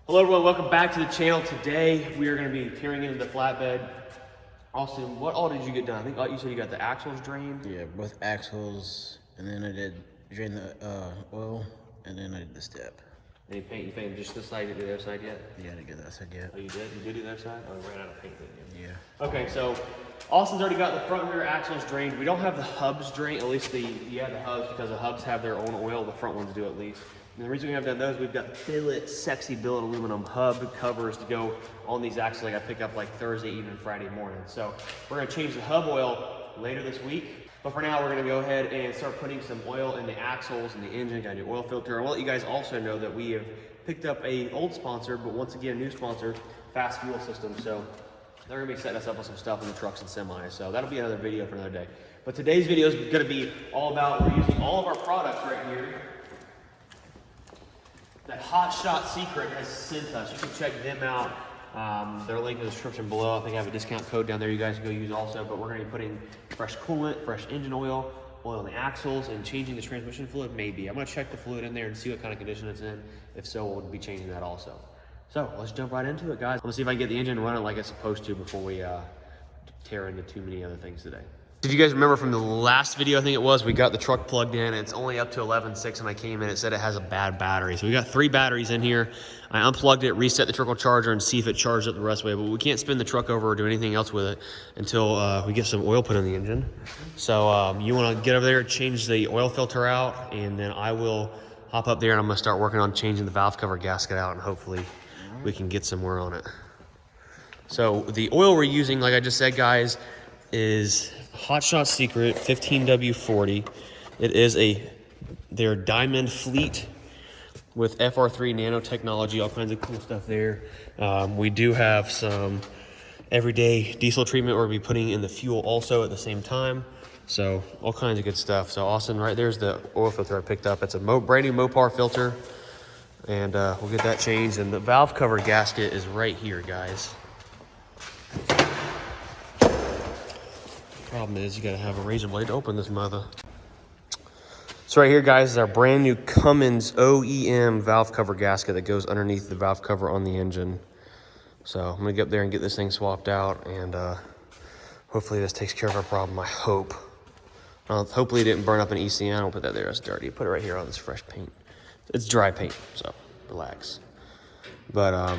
Hello everyone, welcome back to the channel. Today we are going to be tearing into the flatbed. Austin, what all did you get done? I think you said you got the axles drained? Yeah, both axles, and then I did drain the oil, and then I did the step. Any paint? You painted just this side? You did the other side yet? Yeah, I didn't get that side yet. Oh, you did? You did do the other side? Oh, you ran out of paint, didn't you? Yeah. Okay, so Austin's already got the front and rear axles drained. We don't have the hubs drained, at least the hubs, because the hubs have their own oil, the front ones do at least. And the reason we have done those, we've got sexy billet aluminum hub covers to go on these axles like I pick up like Thursday evening, Friday morning. So we're gonna change the hub oil later this week. But for now, we're gonna go ahead and start putting some oil in the axles and the engine, got a new oil filter. I will let you guys also know that we have picked up a old sponsor, but once again, new sponsor, Fast Fuel System. So they're gonna be setting us up with some stuff in the trucks and semis. So that'll be another video for another day. But today's video is gonna be all about, we're using all of our products right here that Hot Shot Secret has sent us. You can check them out. They're linked in the description below. I think I have a discount code down there you guys can go use also. But we're going to be putting fresh coolant, fresh engine oil, oil in the axles, and changing the transmission fluid. Maybe. I'm going to check the fluid in there and see what kind of condition it's in. If so, we'll be changing that also. So let's jump right into it, guys. Let's see if I can get the engine running like it's supposed to before we tear into too many other things today. If you guys remember from the last video, I think it was, we got the truck plugged in and it's only up to 11.6 and I came in, it said it has a bad battery. So we got 3 batteries in here. I unplugged it, reset the trickle charger and see if it charged up the rest of the way, but we can't spin the truck over or do anything else with it until we get some oil put in the engine. So you wanna get over there, change the oil filter out, and then I will hop up there and I'm gonna start working on changing the valve cover gasket out and hopefully we can get somewhere on it. So the oil we're using, like I just said, guys, is Hot Shot Secret 15W40. It is their Diamond Fleet with FR3 nanotechnology, all kinds of cool stuff there. We do have some everyday diesel treatment we'll be putting in the fuel also at the same time. So all kinds of good stuff. So Austin, right there's the oil filter I picked up. It's a brand new Mopar filter, and we'll get that changed. And the valve cover gasket is right here, guys. Problem is you gotta have a razor blade to open this mother. So right here, guys, is our brand new Cummins OEM valve cover gasket that goes underneath the valve cover on the engine. So I'm gonna get up there and get this thing swapped out, and hopefully this takes care of our problem, I hope. Hopefully it didn't burn up an ECM. I'll put that there, it's dirty. Put it right here on this fresh paint. It's dry paint, so relax. But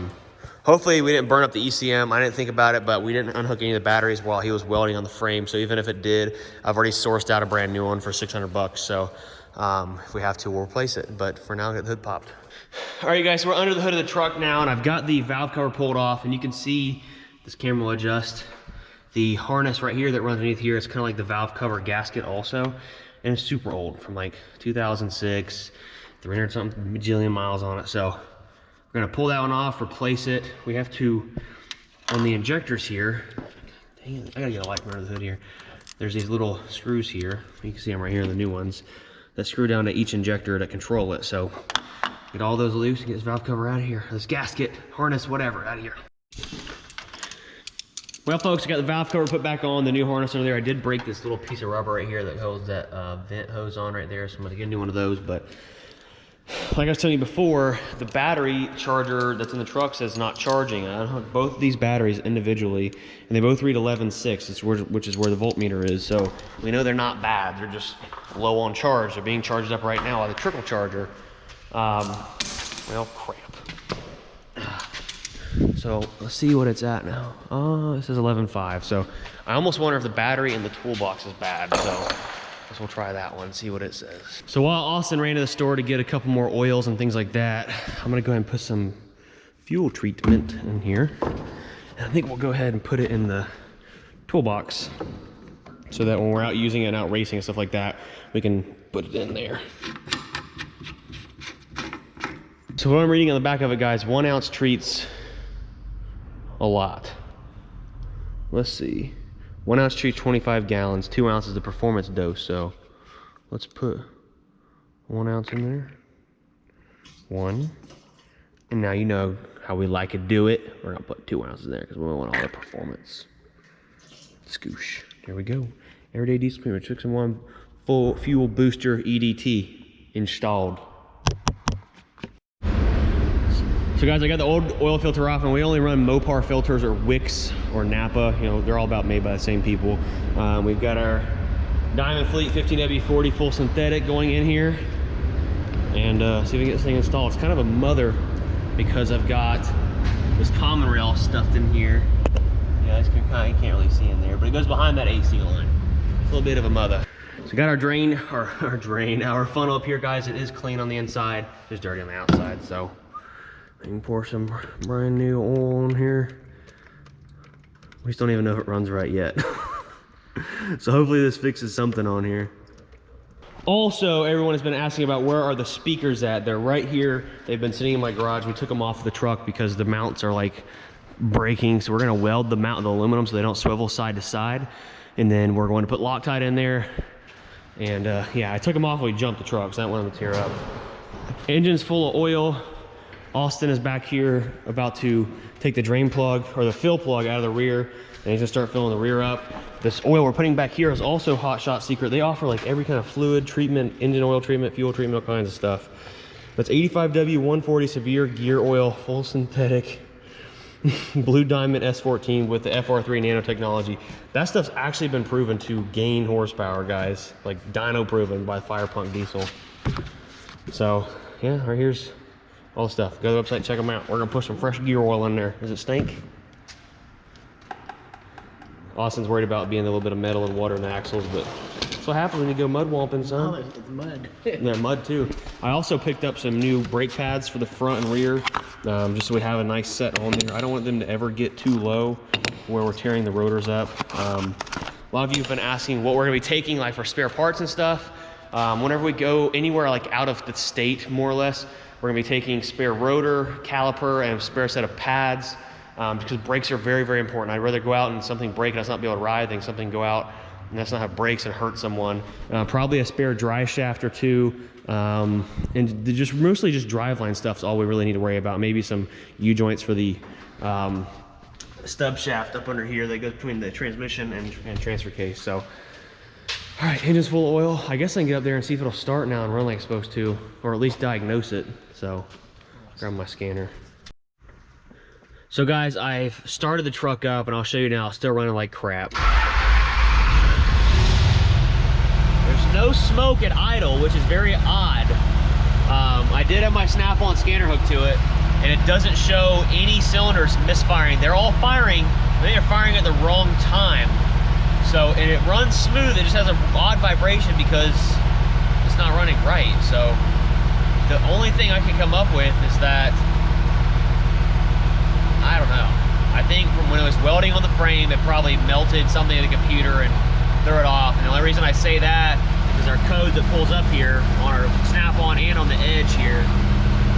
hopefully we didn't burn up the ECM. I didn't think about it, but we didn't unhook any of the batteries while he was welding on the frame. So even if it did, I've already sourced out a brand new one for 600 bucks. So if we have to, we'll replace it. But for now, get the hood popped. All right, guys, so we're under the hood of the truck now, and I've got the valve cover pulled off, and you can see this camera will adjust. The harness right here that runs underneath here is kind of like the valve cover gasket also, and it's super old, from like 2006, 300 something bajillion miles on it. So we're gonna pull that one off, replace it. We have to, on the injectors here, dang it, I gotta get a light under the hood here. There's these little screws here. You can see them right here, the new ones, that screw down to each injector to control it. So get all those loose and get this valve cover out of here. This gasket, harness, whatever, out of here. Well, folks, I got the valve cover put back on, the new harness over there. I did break this little piece of rubber right here that holds that vent hose on right there, so I'm gonna get a new one of those. But like I was telling you before, the battery charger that's in the truck says not charging. I unhooked both of these batteries individually, and they both read 11.6, which is where the voltmeter is. So we know they're not bad. They're just low on charge. They're being charged up right now by the trickle charger. Well, crap. So let's see what it's at now. Oh, this is 11.5. So I almost wonder if the battery in the toolbox is bad. So guess we'll try that one, see what it says. So while Austin ran to the store to get a couple more oils and things like that, I'm gonna go ahead and put some fuel treatment in here. And I think we'll go ahead and put it in the toolbox so that when we're out using it and out racing and stuff like that, we can put it in there. So what I'm reading on the back of it, guys, 1 ounce treats a lot. Let's see. 1 ounce treats 25 gallons, 2 ounces the performance dose. So let's put 1 ounce in there. 1. And now you know how we like to do it. We're gonna put 2 ounces in there because we want all the performance. Scoosh. There we go. Everyday diesel premium 6-in-1 full fuel booster EDT installed. So guys, I got the old oil filter off, and we only run Mopar filters or Wicks or Napa. You know, they're all about made by the same people. We've got our Diamond Fleet 15W40 full synthetic going in here, and see if we can get this thing installed. It's kind of a mother because I've got this common rail stuffed in here. Yeah, you can't really see in there, but it goes behind that AC line. It's a little bit of a mother. So we got our our funnel up here, guys. It is clean on the inside, just dirty on the outside. So I can pour some brand new oil in here. We just don't even know if it runs right yet. So hopefully this fixes something on here. Also, everyone has been asking about where are the speakers at. They're right here. They've been sitting in my garage. We took them off the truck because the mounts are like breaking. So we're gonna weld the mount with aluminum so they don't swivel side to side. And then we're going to put Loctite in there. And yeah, I took them off when we jumped the truck, so I didn't want them to tear up. Engine's full of oil. Austin is back here about to take the drain plug or the fill plug out of the rear, and he's gonna start filling the rear up. This oil we're putting back here is also Hot Shot Secret. They offer like every kind of fluid treatment, engine oil treatment, fuel treatment, all kinds of stuff. That's 85W 140 severe gear oil, full synthetic, Blue Diamond S14 with the FR3 nanotechnology. That stuff's actually been proven to gain horsepower, guys. Like dyno proven by Fire Punk Diesel. So yeah, right here's all the stuff. Go to the website, check them out. We're gonna push some fresh gear oil in there. Does it stink? Austin's worried about being a little bit of metal and water in the axles, but that's what happens when you go mud womping, son. Oh, it's mud. They're mud too. I also picked up some new brake pads for the front and rear, just so we have a nice set on there. I don't want them to ever get too low where we're tearing the rotors up. A lot of you have been asking what we're gonna be taking, like for spare parts and stuff. Whenever we go anywhere like out of the state, more or less, we're gonna be taking spare rotor, caliper, and a spare set of pads. Because brakes are very, very important. I'd rather go out and something break and us not be able to ride than something go out and that's not have brakes and hurt someone. Probably a spare drive shaft or two, and just mostly just driveline stuff is all we really need to worry about. Maybe some U-joints for the stub shaft up under here that goes between the transmission and transfer case. So, all right, engine's full of oil. I guess I can get up there and see if it'll start now and run like it's supposed to, or at least diagnose it. So, grab my scanner. So guys, I've started the truck up and I'll show you now, it's still running like crap. There's no smoke at idle, which is very odd. I did have my snap-on scanner hooked to it, and it doesn't show any cylinders misfiring. They're all firing, but they're firing at the wrong time. So, and it runs smooth, it just has an odd vibration because it's not running right. So, the only thing I can come up with is that, I don't know. I think from when it was welding on the frame, it probably melted something in the computer and threw it off. And the only reason I say that is our code that pulls up here on our snap-on and on the edge here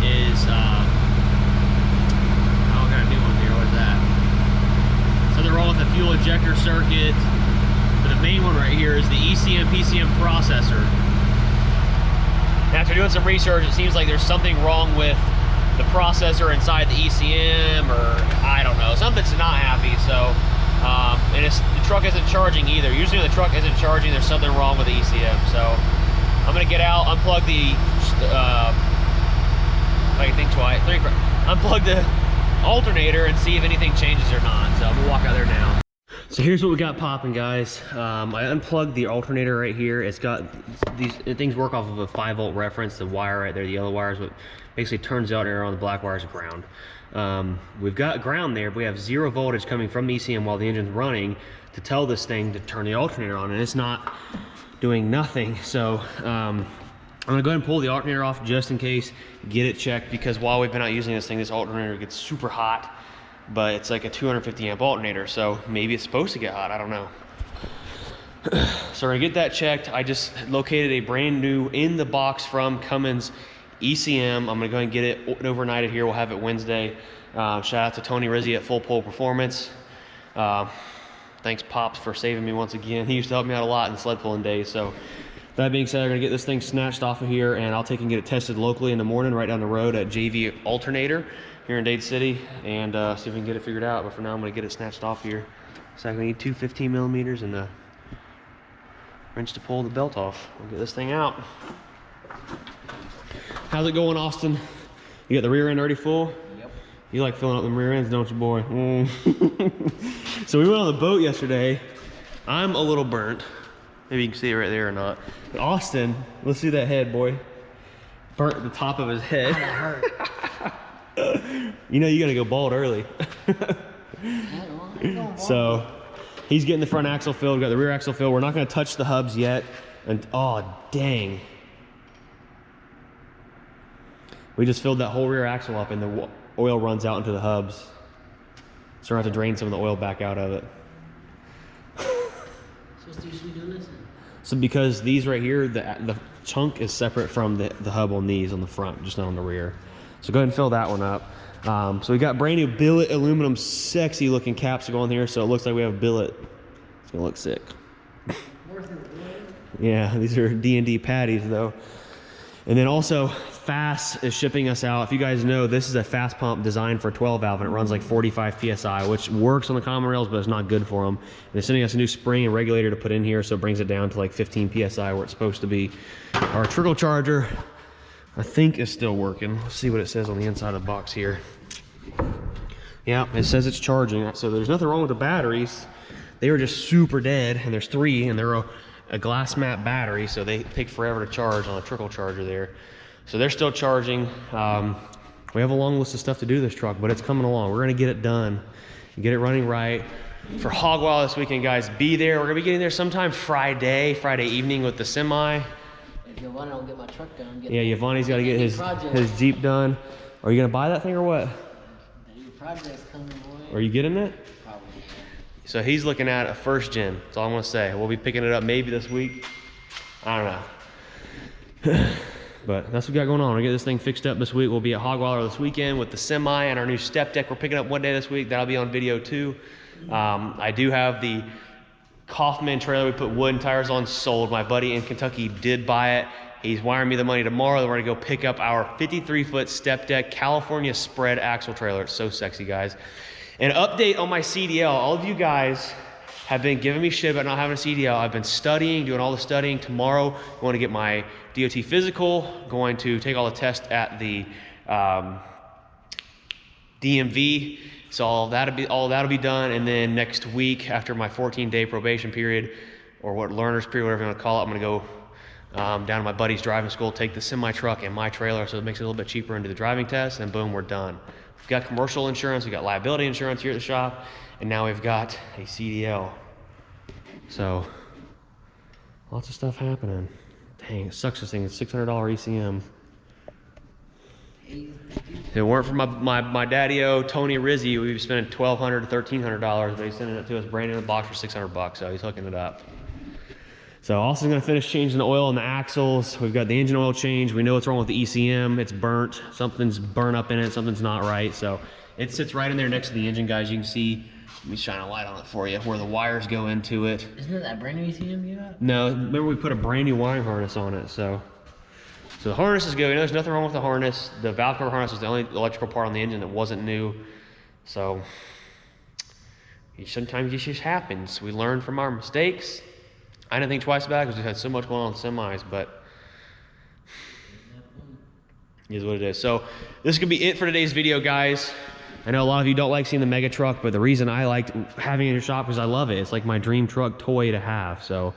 is, oh, I got a new one here, what is that? So they're all with the fuel injector circuit. But the main one right here is the ECM PCM processor. After doing some research, it seems like there's something wrong with the processor inside the ECM, or I don't know, something's not happy. So, and the truck isn't charging either. Usually when the truck isn't charging, there's something wrong with the ECM. So, I'm gonna get out, unplug the, if I can think twice, unplug the alternator and see if anything changes or not. So I'm gonna walk out there now. So here's what we got popping, guys. I unplugged the alternator right here. It's got these things work off of a 5-volt reference. The wire right there, the yellow wire, is what basically turns the alternator on. The black wire is ground. We've got ground there, but we have 0 voltage coming from the ECM while the engine's running to tell this thing to turn the alternator on, and it's not doing nothing. So I'm gonna go ahead and pull the alternator off just in case, get it checked, because while we've been out using this thing, this alternator gets super hot. But it's like a 250 amp alternator, so maybe it's supposed to get hot, I don't know. So we're gonna get that checked. I just located a brand new in the box from Cummins ECM. I'm gonna go ahead and get it overnighted here. We'll have it Wednesday. Shout out to Tony Rizzi at Full Pole Performance. Thanks Pops for saving me once again. He used to help me out a lot in sled pulling days. So that being said, I'm gonna get this thing snatched off of here, and I'll take and get it tested locally in the morning right down the road at JV Alternator here in Dade City, and see if we can get it figured out. But for now, I'm gonna get it snatched off here. So I need 2 15 millimeters and a wrench to pull the belt off. We'll get this thing out. How's it going, Austin? You got the rear end already full? Yep. You like filling up the rear ends, don't you, boy? So we went on the boat yesterday. I'm a little burnt. Maybe you can see it right there or not. But Austin, let's see that head, boy. Burnt the top of his head. That hurt. You know you gotta go bald early. So he's getting the front axle filled, we got the rear axle filled. We're not gonna touch the hubs yet. And oh dang. We just filled that whole rear axle up and the oil runs out into the hubs. So we're gonna have to drain some of the oil back out of it. Supposed to usually do this? So because these right here, the chunk is separate from the hub on these on the front, just not on the rear. So go ahead and fill that one up. So we got brand new billet aluminum sexy looking caps to go on here, so it looks like we have a billet. It's gonna look sick. Yeah, these are D&D patties though. And then also Fast is shipping us out. If you guys know, this is a fast pump designed for 12 valve and it runs like 45 PSI, which works on the common rails, but it's not good for them. And they're sending us a new spring and regulator to put in here, so it brings it down to like 15 PSI where it's supposed to be. Our trickle charger, I think, is still working. Let's see what it says on the inside of the box here. Yeah, it says it's charging, so there's nothing wrong with the batteries. They were just super dead, and there's 3, and they're a glass mat battery, so they take forever to charge on a trickle charger there. So they're still charging. We have a long list of stuff to do this truck, but it's coming along. We're gonna get it done and get it running right. For Hog Wild this weekend, guys, be there. We're gonna be getting there sometime Friday evening with the semi. If Giovanni don't get my truck done, Yeah, Giovanni's gotta get his Jeep done. Are you gonna buy that thing or what? The new project's coming, boy. Are you getting it? Probably. So he's looking at a first gen. That's all I'm gonna say. We'll be picking it up maybe this week. I don't know. But that's what we got going on. We'll get this thing fixed up this week. We'll be at Hog Wild this weekend with the semi and our new step deck. We're picking up one day this week. That'll be on video too. I do have the Kaufman trailer we put wooden tires on sold. My buddy in Kentucky did buy it. He's wiring me the money tomorrow. We're gonna go pick up our 53-foot step deck California spread axle trailer. It's so sexy, guys. An update on my CDL. All of you guys have been giving me shit about not having a CDL. I've been studying, doing all the studying. Tomorrow, I'm going to get my DOT physical, going to take all the tests at the DMV. So all that'll be done. And then next week, after my 14-day probation period, or what learner's period, whatever you want to call it, I'm going to go down to my buddy's driving school, take the semi truck and my trailer, so it makes it a little bit cheaper into the driving test, and boom, we're done. We've got commercial insurance, we've got liability insurance here at the shop, and now we've got a CDL. So, lots of stuff happening. Dang, it sucks this thing. It's $600 ECM. If it weren't for my daddy-o, Tony Rizzi, we'd be spending $1,200 to $1,300, but he's sending it to us brand new in the box for $600, so he's hooking it up. So Austin's gonna finish changing the oil in the axles. We've got the engine oil change. We know what's wrong with the ECM. It's burnt. Something's burnt up in it. Something's not right. So it sits right in there next to the engine, guys. You can see, let me shine a light on it for you, where the wires go into it. Isn't it that brand new ECM you got? No, remember we put a brand new wiring harness on it, so the harness is good. You know, there's nothing wrong with the harness. The valve cover harness was the only electrical part on the engine that wasn't new. So sometimes it just happens. We learn from our mistakes. I didn't think twice about it because we've had so much going on with semis, but it is what it is. So this is gonna be it for today's video, guys. I know a lot of you don't like seeing the mega truck, but the reason I liked having it in your shop is I love it. It's like my dream truck toy to have. So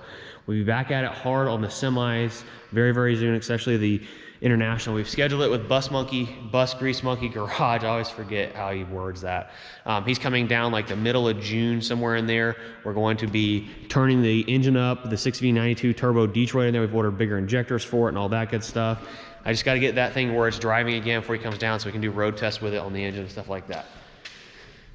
we'll be back at it hard on the semis very, very soon, especially the International. We've scheduled it with Bus Grease Monkey Garage. I always forget how he words that. He's coming down like the middle of June, somewhere in there. We're going to be turning the engine up, the 6V92 Turbo Detroit in there. We've ordered bigger injectors for it and all that good stuff. I just got to get that thing where it's driving again before he comes down so we can do road tests with it on the engine and stuff like that.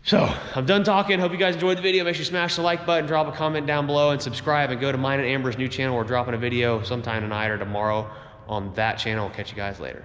So I'm done talking. Hope you guys enjoyed the video. Make sure you smash the like button, drop a comment down below, and subscribe, and go to mine and Amber's new channel. We're dropping a video sometime tonight or tomorrow on that channel. I'll catch you guys later.